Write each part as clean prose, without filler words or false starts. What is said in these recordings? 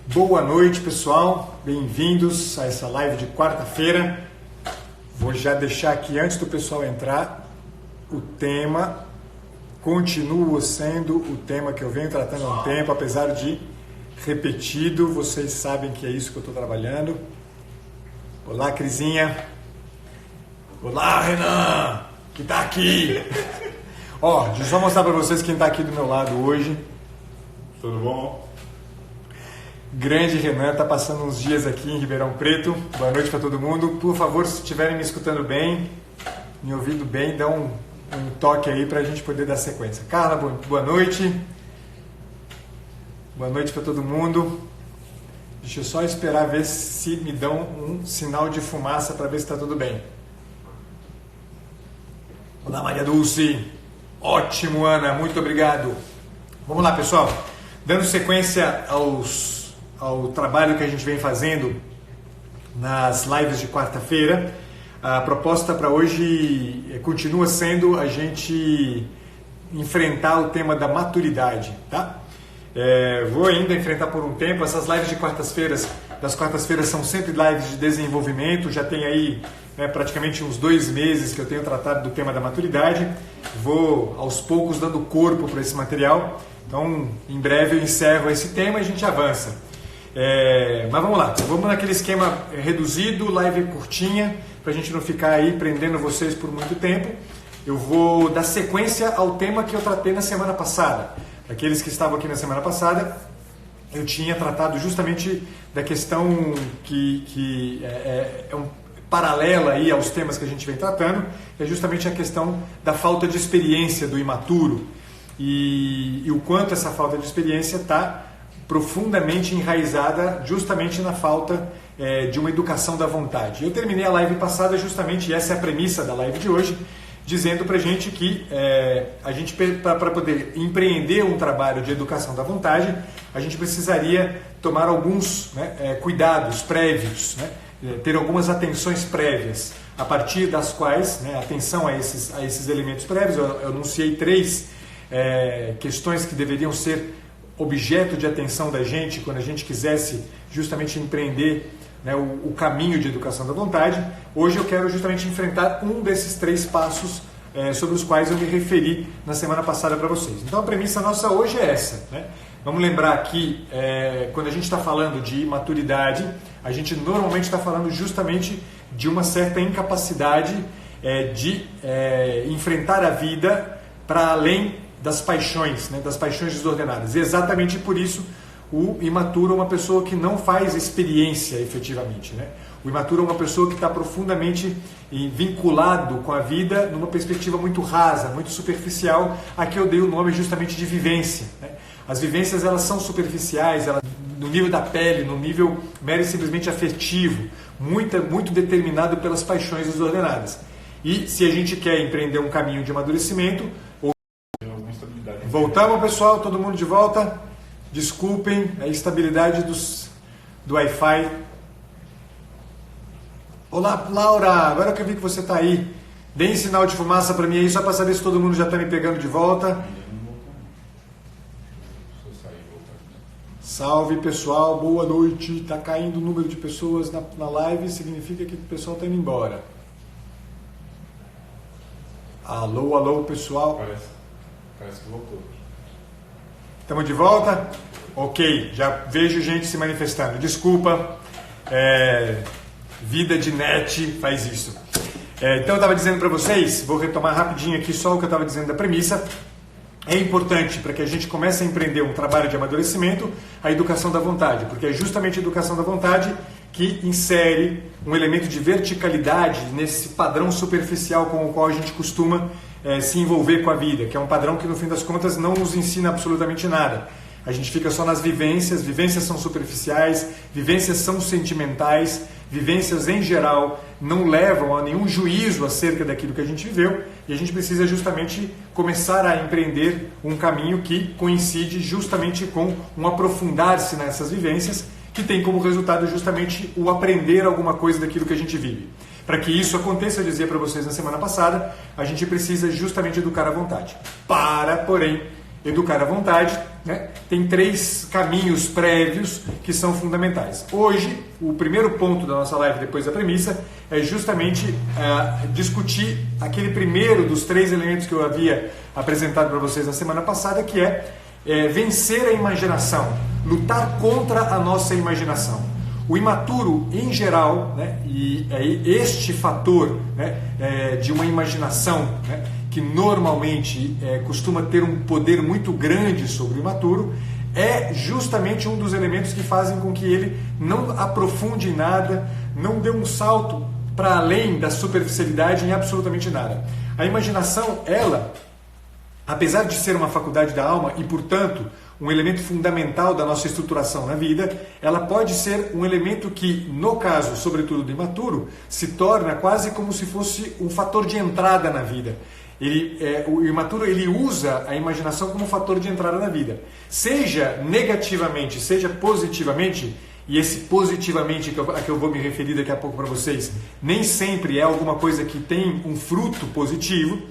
Boa noite, pessoal. Bem-vindos a essa live de quarta-feira. Vou já deixar aqui, antes do pessoal entrar, o tema continua sendo o tema que eu venho tratando há um tempo, apesar de repetido. Vocês sabem que é isso que eu estou trabalhando. Olá, Crisinha. Olá, Renan, que está aqui. Ó, deixa eu só mostrar para vocês quem está aqui do meu lado hoje. Tudo bom? Grande Renan, está passando uns dias aqui em Ribeirão Preto. Boa noite para todo mundo. Por favor, se estiverem me escutando bem, me ouvindo bem, dá um toque aí para a gente poder dar sequência. Carla, boa noite. Boa noite para todo mundo. Deixa eu só esperar ver se me dão um sinal de fumaça para ver se está tudo bem. Olá, Maria Dulce. Ótimo, Ana. Muito obrigado. Vamos lá, pessoal. Dando sequência ao trabalho que a gente vem fazendo nas lives de quarta-feira, a proposta para hoje continua sendo a gente enfrentar o tema da maturidade, tá? Vou ainda enfrentar por um tempo. Essas lives de das quartas-feiras são sempre lives de desenvolvimento. Já tem aí praticamente uns 2 meses que eu tenho tratado do tema da maturidade. Vou aos poucos dando corpo para esse material. Então, em breve eu encerro esse tema e a gente avança. Mas vamos lá, vamos naquele esquema reduzido, live curtinha, para a gente não ficar aí prendendo vocês por muito tempo. Eu vou dar sequência ao tema que eu tratei na semana passada. Aqueles que estavam aqui na semana passada, eu tinha tratado justamente da questão que é paralela aí aos temas que a gente vem tratando, é justamente a questão da falta de experiência do imaturo e o quanto essa falta de experiência está profundamente enraizada justamente na falta de uma educação da vontade. Eu terminei a live passada justamente, essa é a premissa da live de hoje, dizendo pra gente que a gente, para poder empreender um trabalho de educação da vontade, a gente precisaria tomar alguns cuidados prévios, ter algumas atenções prévias, a partir das quais, atenção a esses elementos prévios. Eu anunciei 3 questões que deveriam ser objeto de atenção da gente quando a gente quisesse justamente empreender o caminho de educação da vontade. Hoje eu quero justamente enfrentar um desses 3 passos sobre os quais eu me referi na semana passada para vocês. Então a premissa nossa hoje é essa. Vamos lembrar que quando a gente está falando de maturidade, a gente normalmente está falando justamente de uma certa incapacidade de enfrentar a vida para além das paixões desordenadas. E exatamente por isso o imaturo é uma pessoa que não faz experiência efetivamente. O imaturo é uma pessoa que está profundamente vinculado com a vida numa perspectiva muito rasa, muito superficial. Aqui eu dei o nome justamente de vivência. As vivências, elas são superficiais, no nível da pele, no nível mero e simplesmente afetivo, muito determinado pelas paixões desordenadas. E se a gente quer empreender um caminho de amadurecimento, voltamos, pessoal, todo mundo de volta. Desculpem a instabilidade do Wi-Fi. Olá, Laura, agora que eu vi que você está aí, deem sinal de fumaça para mim aí, só para saber se todo mundo já está me pegando de volta. Salve, pessoal, boa noite. Está caindo o número de pessoas na live, significa que o pessoal está indo embora. Alô, pessoal. Parece que voltou. Estamos de volta? Ok, já vejo gente se manifestando. Desculpa, vida de net faz isso. Então eu estava dizendo para vocês, vou retomar rapidinho aqui só o que eu estava dizendo da premissa. É importante para que a gente comece a empreender um trabalho de amadurecimento, a educação da vontade, porque é justamente a educação da vontade que insere um elemento de verticalidade nesse padrão superficial com o qual a gente costuma se envolver com a vida, que é um padrão que no fim das contas não nos ensina absolutamente nada. A gente fica só nas vivências são superficiais, vivências são sentimentais, vivências em geral não levam a nenhum juízo acerca daquilo que a gente viveu, e a gente precisa justamente começar a empreender um caminho que coincide justamente com um aprofundar-se nessas vivências, que tem como resultado justamente o aprender alguma coisa daquilo que a gente vive. Para que isso aconteça, eu dizia para vocês na semana passada, a gente precisa justamente educar a vontade. Porém, educar a vontade né, tem 3 caminhos prévios que são fundamentais. Hoje, o primeiro ponto da nossa live, depois da premissa, é justamente discutir aquele primeiro dos 3 elementos que eu havia apresentado para vocês na semana passada, que é vencer a imaginação, lutar contra a nossa imaginação. O imaturo, em geral, né, e este fator, né, de uma imaginação, né, que normalmente costuma ter um poder muito grande sobre o imaturo, é justamente um dos elementos que fazem com que ele não aprofunde em nada, não dê um salto para além da superficialidade em absolutamente nada. A imaginação, ela, apesar de ser uma faculdade da alma e, portanto, um elemento fundamental da nossa estruturação na vida, ela pode ser um elemento que, no caso, sobretudo do imaturo, se torna quase como se fosse um fator de entrada na vida. O imaturo, ele usa a imaginação como fator de entrada na vida. Seja negativamente, seja positivamente, e esse positivamente a que eu vou me referir daqui a pouco para vocês, nem sempre é alguma coisa que tem um fruto positivo.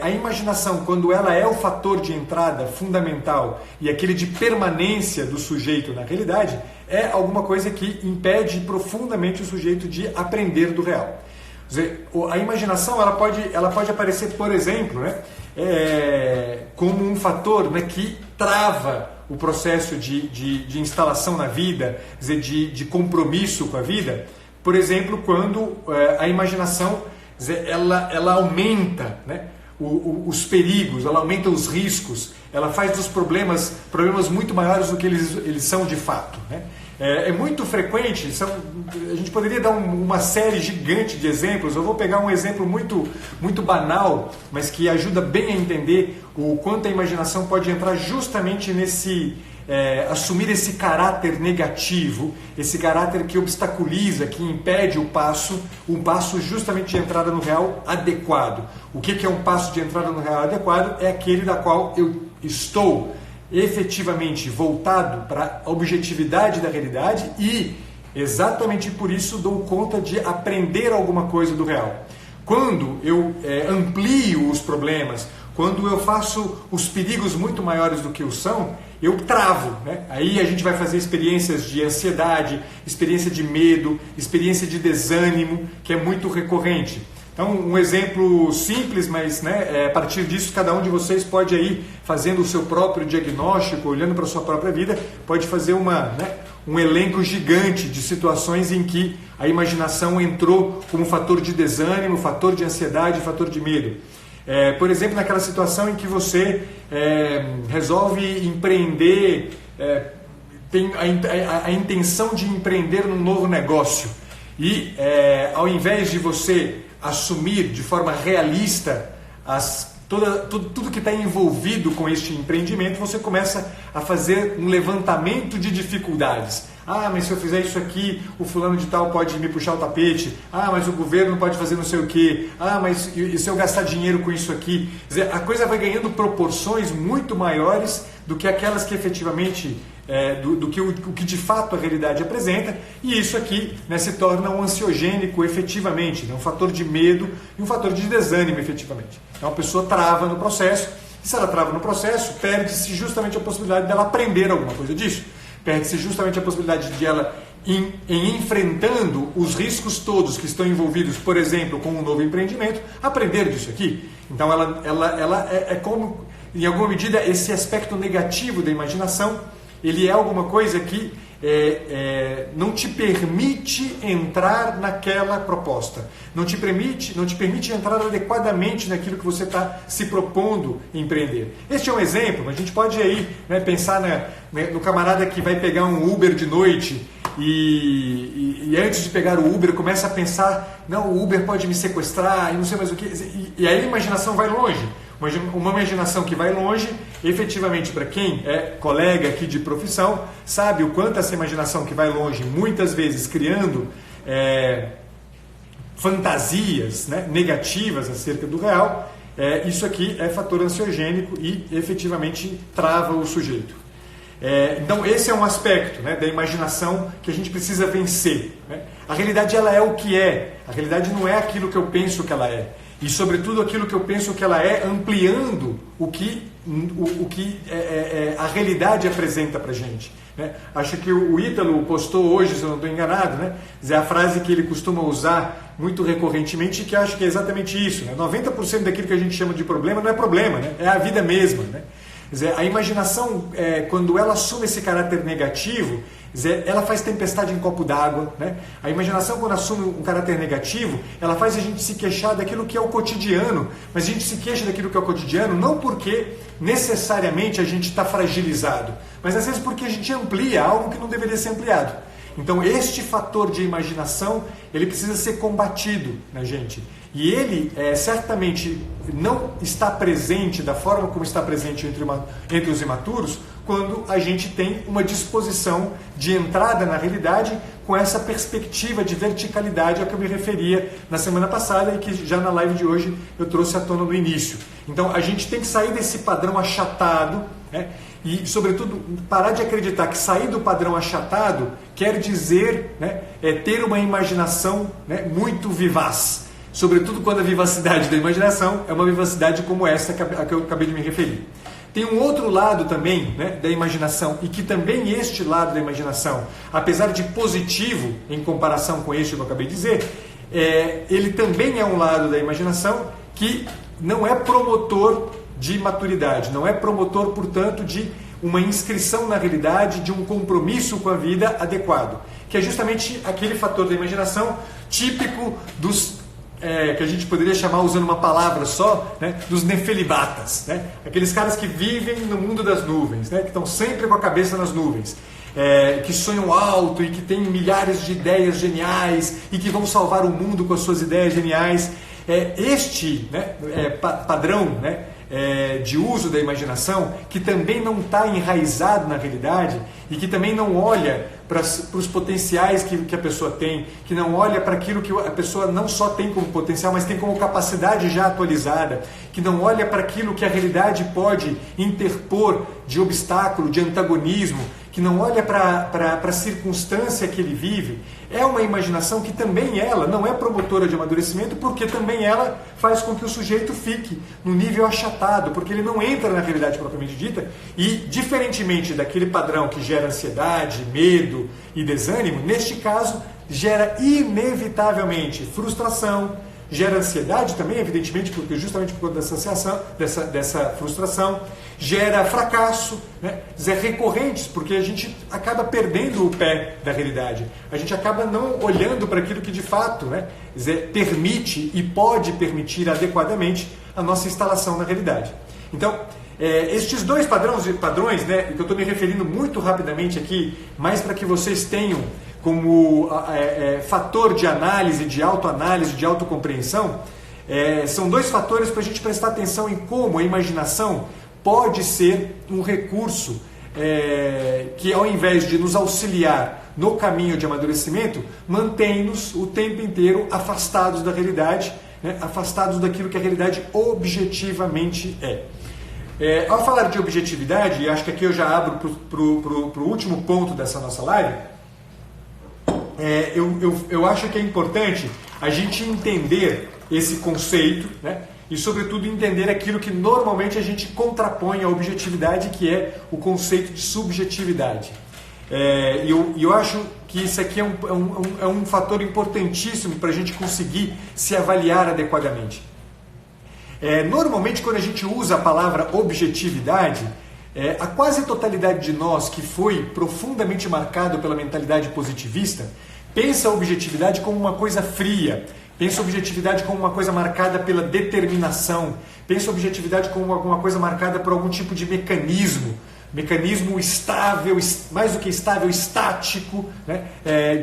A imaginação, quando ela é o fator de entrada fundamental e aquele de permanência do sujeito na realidade, é alguma coisa que impede profundamente o sujeito de aprender do real. Quer dizer, a imaginação ela pode aparecer, por exemplo, né, como um fator, né, que trava o processo de instalação na vida, quer dizer, de compromisso com a vida. Por exemplo, quando a imaginação, ela aumenta, né, os perigos, ela aumenta os riscos, ela faz dos problemas muito maiores do que eles são de fato, né? É muito frequente, a gente poderia dar uma série gigante de exemplos. Eu vou pegar um exemplo muito banal, mas que ajuda bem a entender o quanto a imaginação pode entrar justamente nesse assumir esse caráter negativo, esse caráter que obstaculiza, que impede um passo justamente de entrada no real adequado. O que é um passo de entrada no real adequado? É aquele da qual eu estou efetivamente voltado para a objetividade da realidade e, exatamente por isso, dou conta de aprender alguma coisa do real. Quando eu amplio os problemas, quando eu faço os perigos muito maiores do que o são, eu travo, né? Aí a gente vai fazer experiências de ansiedade, experiência de medo, experiência de desânimo, que é muito recorrente. Então, um exemplo simples, mas, né, a partir disso cada um de vocês pode aí, fazendo o seu próprio diagnóstico, olhando para a sua própria vida, pode fazer um elenco gigante de situações em que a imaginação entrou como fator de desânimo, fator de ansiedade, fator de medo. Por exemplo, naquela situação em que você resolve empreender, tem a intenção de empreender num novo negócio e ao invés de você assumir de forma realista tudo que está envolvido com este empreendimento, você começa a fazer um levantamento de dificuldades. Ah, mas se eu fizer isso aqui, o fulano de tal pode me puxar o tapete. Ah, mas o governo pode fazer não sei o quê. Ah, mas e se eu gastar dinheiro com isso aqui? Quer dizer, a coisa vai ganhando proporções muito maiores do que aquelas que efetivamente, do que de fato a realidade apresenta. E isso aqui, né, se torna um ansiogênico efetivamente, né, um fator de medo e um fator de desânimo efetivamente. Então a pessoa trava no processo. E se ela trava no processo, perde-se justamente a possibilidade dela aprender alguma coisa disso. Perde-se justamente a possibilidade de ela, em enfrentando os riscos todos que estão envolvidos, por exemplo, com um novo empreendimento, aprender disso aqui. Então ela é como, em alguma medida, esse aspecto negativo da imaginação, ele é alguma coisa que não te permite entrar naquela proposta, não te permite entrar adequadamente naquilo que você está se propondo empreender. Este é um exemplo. A gente pode aí, né, pensar no camarada que vai pegar um Uber de noite e antes de pegar o Uber começa a pensar, não, o Uber pode me sequestrar e não sei mais o que, e aí a imaginação vai longe. Uma imaginação que vai longe, efetivamente, para quem é colega aqui de profissão, sabe o quanto essa imaginação que vai longe, muitas vezes criando fantasias, né, negativas acerca do real, isso aqui é fator ansiogênico e efetivamente trava o sujeito. Então esse é um aspecto, né, da imaginação que a gente precisa vencer, né? A realidade ela é o que é, a realidade não é aquilo que eu penso que ela é. e sobretudo aquilo que eu penso que ela é, ampliando o que a realidade apresenta para a gente. Né? Acho que o Ítalo postou hoje, se eu não estou enganado, né? É a frase que ele costuma usar muito recorrentemente, que acho que é exatamente isso. Né? 90% daquilo que a gente chama de problema não é problema, né? É a vida mesma. Né? Quer dizer, a imaginação, quando ela assume esse caráter negativo, ela faz tempestade em copo d'água. Né? A imaginação, quando assume um caráter negativo, ela faz a gente se queixar daquilo que é o cotidiano, mas a gente se queixa daquilo que é o cotidiano não porque necessariamente a gente está fragilizado, mas às vezes porque a gente amplia algo que não deveria ser ampliado. Então este fator de imaginação, ele precisa ser combatido na gente. E ele certamente não está presente da forma como está presente entre os imaturos, quando a gente tem uma disposição de entrada na realidade com essa perspectiva de verticalidade a que eu me referia na semana passada e que já na live de hoje eu trouxe à tona no início. Então a gente tem que sair desse padrão achatado, né? E, sobretudo, parar de acreditar que sair do padrão achatado quer dizer, né, ter uma imaginação, né, muito vivaz. Sobretudo quando a vivacidade da imaginação é uma vivacidade como essa a que eu acabei de me referir. Tem um outro lado também, né, da imaginação, e que também este lado da imaginação, apesar de positivo em comparação com este que eu acabei de dizer, ele também é um lado da imaginação que não é promotor de maturidade, não é promotor, portanto, de uma inscrição na realidade, de um compromisso com a vida adequado, que é justamente aquele fator da imaginação típico dos que a gente poderia chamar, usando uma palavra só, né, dos nefelibatas, né? Aqueles caras que vivem no mundo das nuvens, né, que estão sempre com a cabeça nas nuvens, que sonham alto e que têm milhares de ideias geniais e que vão salvar o mundo com as suas ideias geniais. Este, né, padrão, né, de uso da imaginação, que também não está enraizado na realidade e que também não olha para os potenciais que a pessoa tem, que não olha para aquilo que a pessoa não só tem como potencial, mas tem como capacidade já atualizada, que não olha para aquilo que a realidade pode interpor de obstáculo, de antagonismo, que não olha para a circunstância que ele vive. É uma imaginação que também ela não é promotora de amadurecimento, porque também ela faz com que o sujeito fique no nível achatado, porque ele não entra na realidade propriamente dita, e diferentemente daquele padrão que gera ansiedade, medo e desânimo, neste caso gera inevitavelmente frustração, gera ansiedade também, evidentemente, porque justamente por conta dessa frustração, gera fracasso, né? Recorrentes, porque a gente acaba perdendo o pé da realidade, a gente acaba não olhando para aquilo que de fato, né, permite e pode permitir adequadamente a nossa instalação na realidade. Então, estes dois padrões, né, que eu estou me referindo muito rapidamente aqui, mais para que vocês tenham como fator de análise, de autoanálise, de autocompreensão, são dois fatores para a gente prestar atenção em como a imaginação pode ser um recurso que, ao invés de nos auxiliar no caminho de amadurecimento, mantém-nos o tempo inteiro afastados da realidade, né, afastados daquilo que a realidade objetivamente é. Ao falar de objetividade, e acho que aqui eu já abro para o último ponto dessa nossa live, eu acho que é importante a gente entender esse conceito, né? E sobretudo entender aquilo que normalmente a gente contrapõe à objetividade, que é o conceito de subjetividade. Eu acho que isso aqui é um fator importantíssimo para a gente conseguir se avaliar adequadamente. Normalmente, quando a gente usa a palavra objetividade, a quase totalidade de nós que foi profundamente marcado pela mentalidade positivista pensa a objetividade como uma coisa fria, pensa a objetividade como uma coisa marcada pela determinação, pensa a objetividade como alguma coisa marcada por algum tipo de mecanismo estável, mais do que estável, estático, né,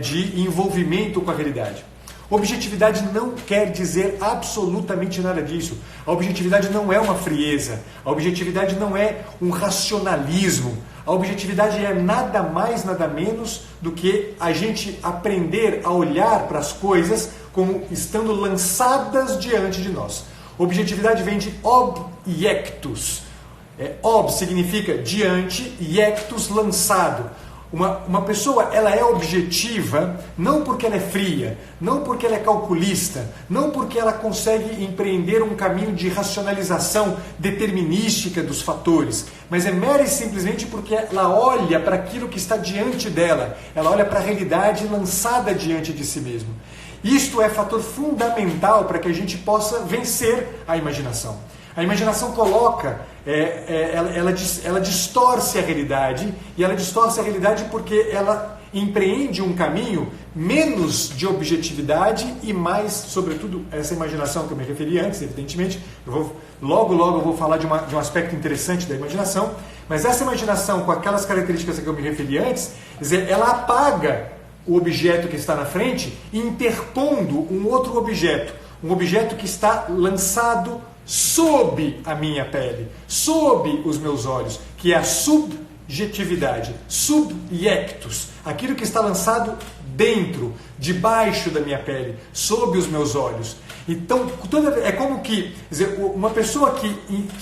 de envolvimento com a realidade. Objetividade não quer dizer absolutamente nada disso. A objetividade não é uma frieza, a objetividade não é um racionalismo. A objetividade é nada mais, nada menos do que a gente aprender a olhar para as coisas como estando lançadas diante de nós. Objetividade vem de objectus. Ob significa diante e ectus lançado. Uma pessoa, ela é objetiva não porque ela é fria, não porque ela é calculista, não porque ela consegue empreender um caminho de racionalização determinística dos fatores, mas é mera e simplesmente porque ela olha para aquilo que está diante dela, ela olha para a realidade lançada diante de si mesma. Isto é fator fundamental para que a gente possa vencer a imaginação. A imaginação coloca, ela distorce a realidade, e ela distorce a realidade porque ela empreende um caminho menos de objetividade e mais, sobretudo, essa imaginação que eu me referi antes, evidentemente, logo eu vou falar de um aspecto interessante da imaginação, mas essa imaginação com aquelas características que eu me referi antes, quer dizer, ela apaga o objeto que está na frente, interpondo um outro objeto, um objeto que está lançado sob a minha pele, sob os meus olhos, que é a subjetividade, subjectus, aquilo que está lançado dentro, debaixo da minha pele, sob os meus olhos. Então, é como que, quer dizer, uma pessoa que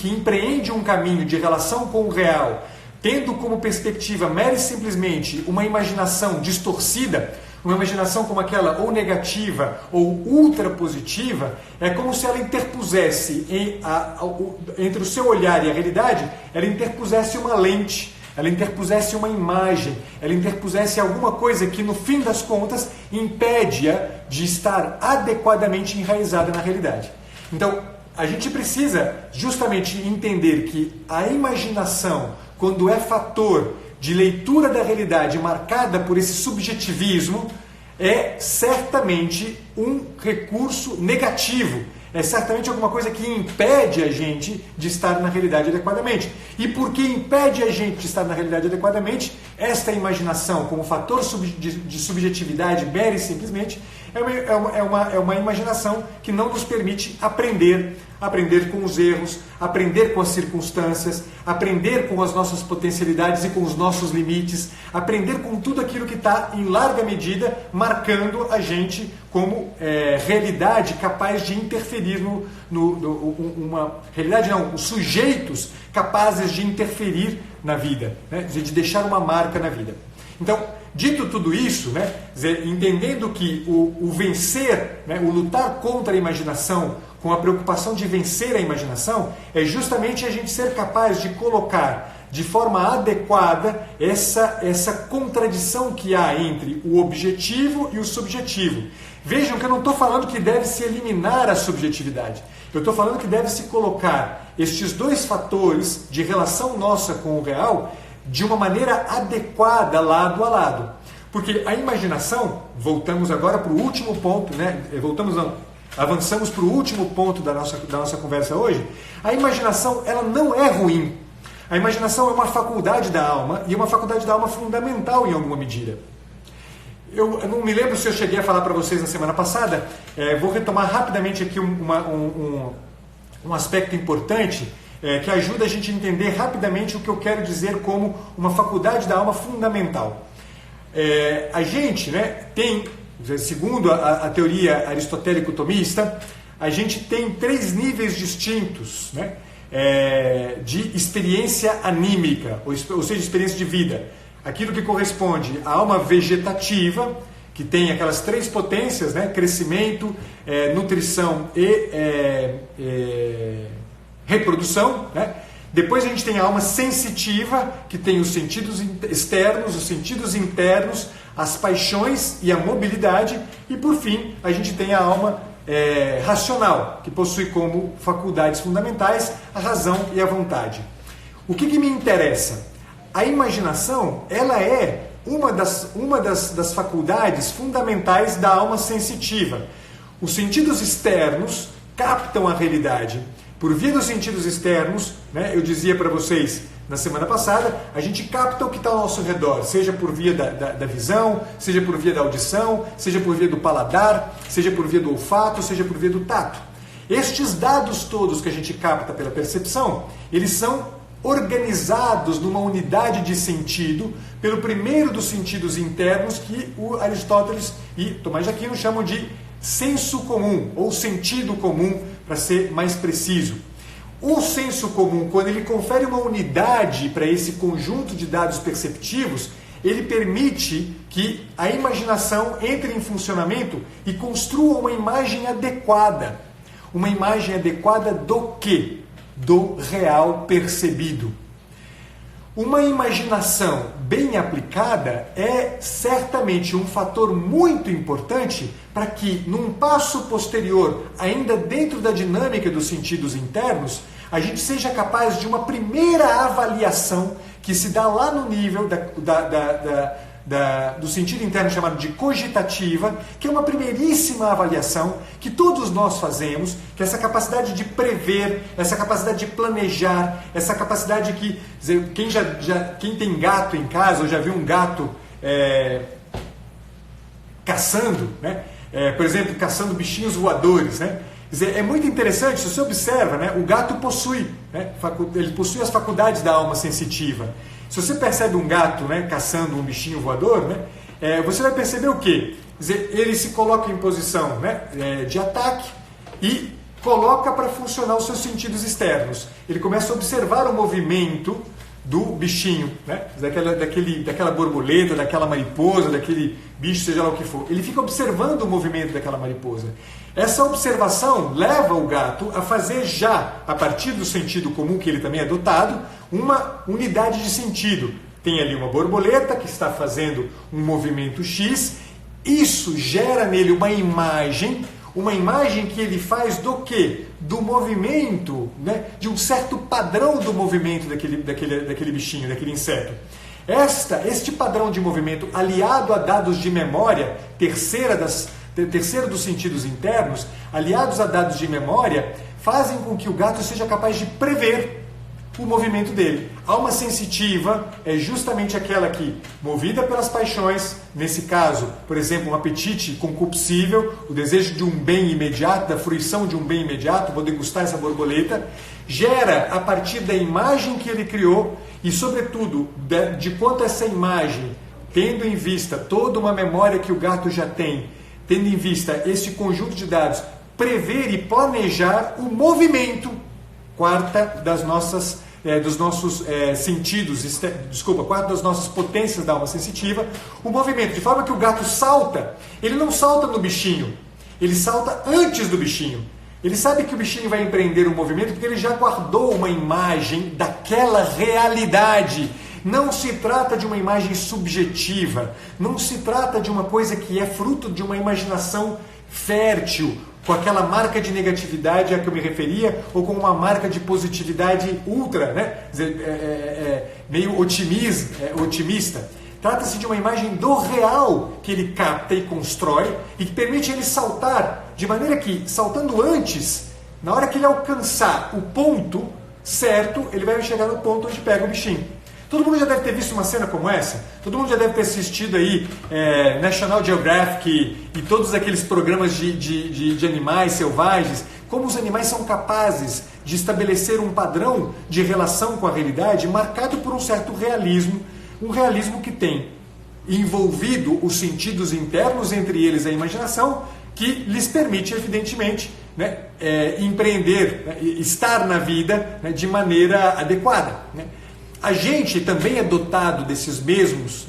empreende um caminho de relação com o real, tendo como perspectiva mera e simplesmente uma imaginação distorcida, uma imaginação como aquela ou negativa ou ultra positiva, é como se ela interpusesse entre o seu olhar e a realidade, ela interpusesse uma lente, ela interpusesse uma imagem, ela interpusesse alguma coisa que no fim das contas impede-a de estar adequadamente enraizada na realidade. Então, a gente precisa justamente entender que a imaginação, quando é fator de leitura da realidade marcada por esse subjetivismo, é certamente um recurso negativo, é certamente alguma coisa que impede a gente de estar na realidade adequadamente. E porque impede a gente de estar na realidade adequadamente, esta imaginação como fator de subjetividade, mera e simplesmente, é uma imaginação que não nos permite aprender com os erros, aprender com as circunstâncias, aprender com as nossas potencialidades e com os nossos limites, aprender com tudo aquilo que está, em larga medida, marcando a gente como realidade capaz de interferir os sujeitos capazes de interferir na vida, né? De deixar uma marca na vida. Então, dito tudo isso, né, entendendo que o vencer, né, o lutar contra a imaginação, com a preocupação de vencer a imaginação, é justamente a gente ser capaz de colocar de forma adequada essa contradição que há entre o objetivo e o subjetivo. Vejam que eu não estou falando que deve-se eliminar a subjetividade. Eu estou falando que deve-se colocar estes dois fatores de relação nossa com o real de uma maneira adequada, lado a lado. Porque a imaginação, voltamos agora para o último ponto, né? Avançamos para o último ponto da nossa conversa hoje. A imaginação, ela não é ruim. A imaginação é uma faculdade da alma, e é uma faculdade da alma fundamental em alguma medida. Eu não me lembro se eu cheguei a falar para vocês na semana passada, vou retomar rapidamente aqui um aspecto importante, que ajuda a gente a entender rapidamente o que eu quero dizer como uma faculdade da alma fundamental. A gente, né, tem, segundo a teoria aristotélico-tomista, a gente tem 3 níveis distintos, né, de experiência anímica, ou seja, experiência de vida. Aquilo que corresponde à alma vegetativa, que tem aquelas 3 potências, né, crescimento, nutrição e reprodução, né? Depois a gente tem a alma sensitiva, que tem os sentidos externos, os sentidos internos, as paixões e a mobilidade. E por fim, a gente tem a alma racional, que possui como faculdades fundamentais a razão e a vontade. O que me interessa? A imaginação, ela é uma das faculdades fundamentais da alma sensitiva. Os sentidos externos captam a realidade. Por via dos sentidos externos, né, eu dizia para vocês na semana passada, a gente capta o que está ao nosso redor, seja por via da visão, seja por via da audição, seja por via do paladar, seja por via do olfato, seja por via do tato. Estes dados todos que a gente capta pela percepção, eles são organizados numa unidade de sentido pelo primeiro dos sentidos internos que o Aristóteles e Tomás de Aquino chamam de senso comum ou sentido comum, para ser mais preciso. O senso comum, quando ele confere uma unidade para esse conjunto de dados perceptivos, ele permite que a imaginação entre em funcionamento e construa uma imagem adequada. Uma imagem adequada do quê? Do real percebido. Uma imaginação bem aplicada é certamente um fator muito importante para que, num passo posterior, ainda dentro da dinâmica dos sentidos internos, a gente seja capaz de uma primeira avaliação que se dá lá no nível do sentido interno chamado de cogitativa, que é uma primeiríssima avaliação que todos nós fazemos, que é essa capacidade de prever, essa capacidade de planejar, essa capacidade que... Quem tem gato em casa, ou já viu um gato caçando, né? Por exemplo, caçando bichinhos voadores, né? Quer dizer, é muito interessante, se você observa, né? O gato possui, né? Ele possui as faculdades da alma sensitiva. Se você percebe um gato, né, caçando um bichinho voador, né, você vai perceber o quê? Quer dizer, ele se coloca em posição, né, de ataque e coloca para funcionar os seus sentidos externos. Ele começa a observar o movimento do bichinho, né, daquela borboleta, daquela mariposa, daquele bicho, seja lá o que for. Ele fica observando o movimento daquela mariposa. Essa observação leva o gato a fazer já, a partir do sentido comum que ele também é dotado, uma unidade de sentido. Tem ali uma borboleta que está fazendo um movimento X, isso gera nele uma imagem que ele faz do quê? Do movimento, né? De um certo padrão do movimento daquele bichinho, daquele inseto. Este padrão de movimento, aliado a dados de memória, terceiro dos sentidos internos, aliados a dados de memória, fazem com que o gato seja capaz de prever o movimento dele. A alma sensitiva é justamente aquela que, movida pelas paixões, nesse caso, por exemplo, um apetite concupiscível, o desejo de um bem imediato, da fruição de um bem imediato, vou degustar essa borboleta, gera a partir da imagem que ele criou e, sobretudo, de quanto essa imagem, tendo em vista toda uma memória que o gato já tem, tendo em vista esse conjunto de dados, prever e planejar o movimento, quarta dos nossos sentidos, quarta das nossas potências da alma sensitiva, o movimento, de forma que o gato salta, ele não salta no bichinho, ele salta antes do bichinho. Ele sabe que o bichinho vai empreender um movimento porque ele já guardou uma imagem daquela realidade. Não se trata de uma imagem subjetiva, não se trata de uma coisa que é fruto de uma imaginação fértil, com aquela marca de negatividade a que eu me referia, ou com uma marca de positividade ultra, né? Meio otimista. Trata-se de uma imagem do real que ele capta e constrói e que permite ele saltar, de maneira que, saltando antes, na hora que ele alcançar o ponto certo, ele vai chegar no ponto onde pega o bichinho. Todo mundo já deve ter visto uma cena como essa? Todo mundo já deve ter assistido aí National Geographic e todos aqueles programas de animais selvagens, como os animais são capazes de estabelecer um padrão de relação com a realidade marcado por um certo realismo, um realismo que tem envolvido os sentidos internos, entre eles a imaginação, que lhes permite, evidentemente, né, empreender, né, estar na vida, né, de maneira adequada, né? A gente também é dotado dessas mesmas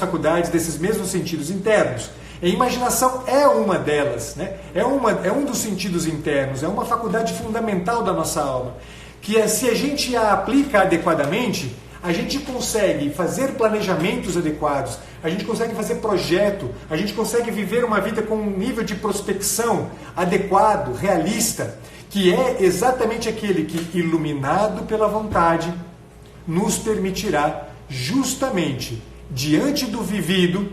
faculdades, desses mesmos sentidos internos. A imaginação é uma delas, né? É um dos sentidos internos, é uma faculdade fundamental da nossa alma, que se a gente a aplica adequadamente, a gente consegue fazer planejamentos adequados, a gente consegue fazer projeto, a gente consegue viver uma vida com um nível de prospecção adequado, realista, que é exatamente aquele que, iluminado pela vontade, nos permitirá justamente, diante do vivido,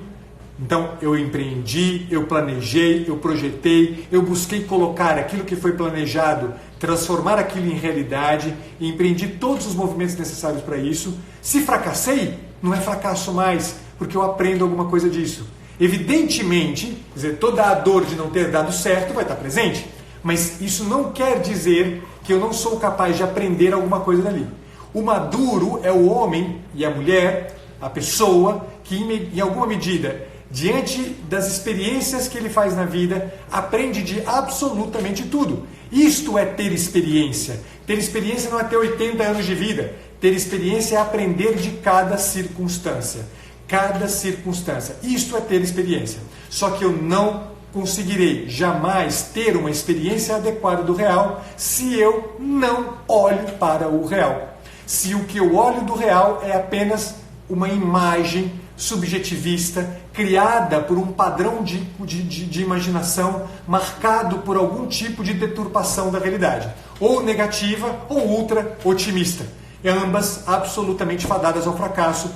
então eu empreendi, eu planejei, eu projetei, eu busquei colocar aquilo que foi planejado, transformar aquilo em realidade, e empreendi todos os movimentos necessários para isso. Se fracassei, não é fracasso mais, porque eu aprendo alguma coisa disso. Evidentemente, quer dizer, toda a dor de não ter dado certo vai estar presente, mas isso não quer dizer que eu não sou capaz de aprender alguma coisa dali. O maduro é o homem e a mulher, a pessoa, que em alguma medida, diante das experiências que ele faz na vida, aprende de absolutamente tudo. Isto é ter experiência. Ter experiência não é ter 80 anos de vida. Ter experiência é aprender de cada circunstância. Cada circunstância. Isto é ter experiência. Só que eu não conseguirei jamais ter uma experiência adequada do real se eu não olho para o real. Se o que eu olho do real é apenas uma imagem subjetivista, criada por um padrão de imaginação marcado por algum tipo de deturpação da realidade, ou negativa ou ultra otimista. Ambas absolutamente fadadas ao fracasso,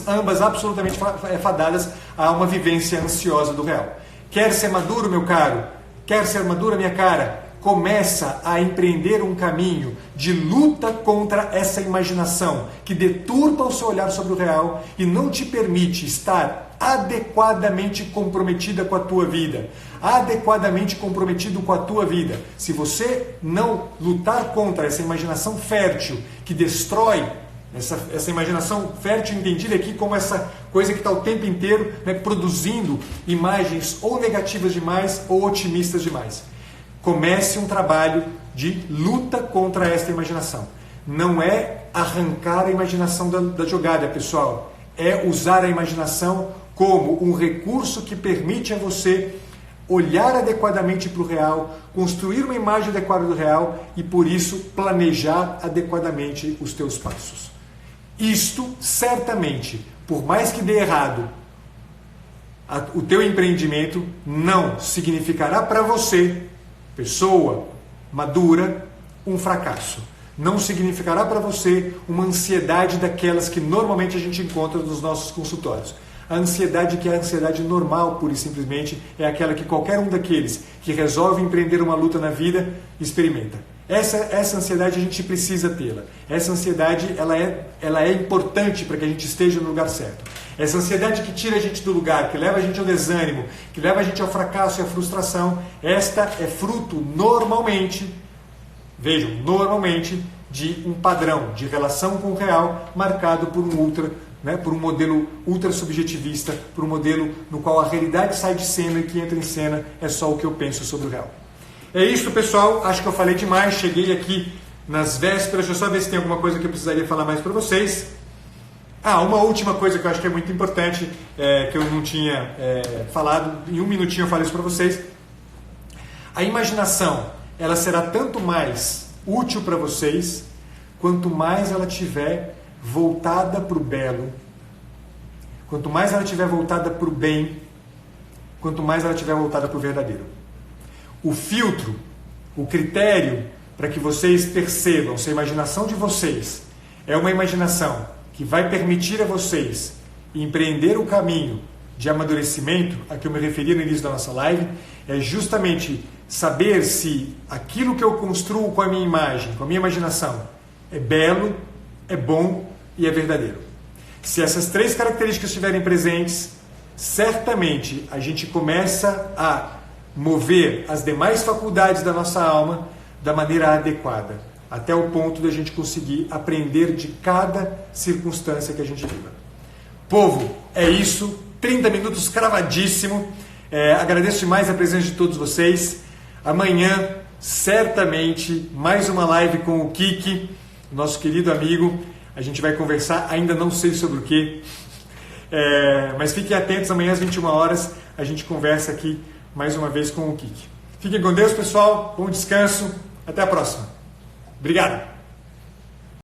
ambas absolutamente fadadas a uma vivência ansiosa do real. Quer ser maduro, meu caro? Quer ser madura, minha cara? Começa a empreender um caminho de luta contra essa imaginação que deturpa o seu olhar sobre o real e não te permite estar adequadamente comprometida com a tua vida, adequadamente comprometido com a tua vida. Se você não lutar contra essa imaginação fértil que destrói, essa imaginação fértil entendida aqui como essa coisa que está o tempo inteiro, né, produzindo imagens ou negativas demais ou otimistas demais. Comece um trabalho de luta contra esta imaginação. Não é arrancar a imaginação da jogada, pessoal. É usar a imaginação como um recurso que permite a você olhar adequadamente para o real, construir uma imagem adequada do real e, por isso, planejar adequadamente os teus passos. Isto, certamente, por mais que dê errado, o teu empreendimento não significará para você, pessoa madura, um fracasso. Não significará para você uma ansiedade daquelas que normalmente a gente encontra nos nossos consultórios. A ansiedade que é a ansiedade normal, pura e simplesmente, é aquela que qualquer um daqueles que resolve empreender uma luta na vida experimenta. Essa ansiedade a gente precisa tê-la. Essa ansiedade ela é importante para que a gente esteja no lugar certo. Essa ansiedade que tira a gente do lugar, que leva a gente ao desânimo, que leva a gente ao fracasso e à frustração, esta é fruto normalmente, vejam, normalmente, de um padrão de relação com o real marcado por por um modelo ultra subjetivista, por um modelo no qual a realidade sai de cena e que entra em cena é só o que eu penso sobre o real. É isso, pessoal. Acho que eu falei demais. Cheguei aqui nas vésperas. Deixa eu só ver se tem alguma coisa que eu precisaria falar mais para vocês. Uma última coisa que eu acho que é muito importante, que eu não tinha falado. Em um minutinho eu falo isso para vocês. A imaginação, ela será tanto mais útil para vocês, quanto mais ela tiver voltada para o belo, quanto mais ela estiver voltada para o bem, quanto mais ela estiver voltada para o verdadeiro. O filtro, o critério para que vocês percebam se a imaginação de vocês é uma imaginação que vai permitir a vocês empreender o caminho de amadurecimento, a que eu me referi no início da nossa live, é justamente saber se aquilo que eu construo com a minha imagem, com a minha imaginação, é belo, é bom e é verdadeiro. Se essas três características estiverem presentes, certamente a gente começa a mover as demais faculdades da nossa alma da maneira adequada, até o ponto de a gente conseguir aprender de cada circunstância que a gente viva. Povo, é isso. 30 minutos cravadíssimo. Agradeço demais a presença de todos vocês. Amanhã, certamente, mais uma live com o Kiki, nosso querido amigo. A gente vai conversar, ainda não sei sobre o que, mas fiquem atentos, amanhã às 21 horas a gente conversa aqui mais uma vez com o Kiki. Fiquem com Deus, pessoal. Bom descanso. Até a próxima. Obrigado.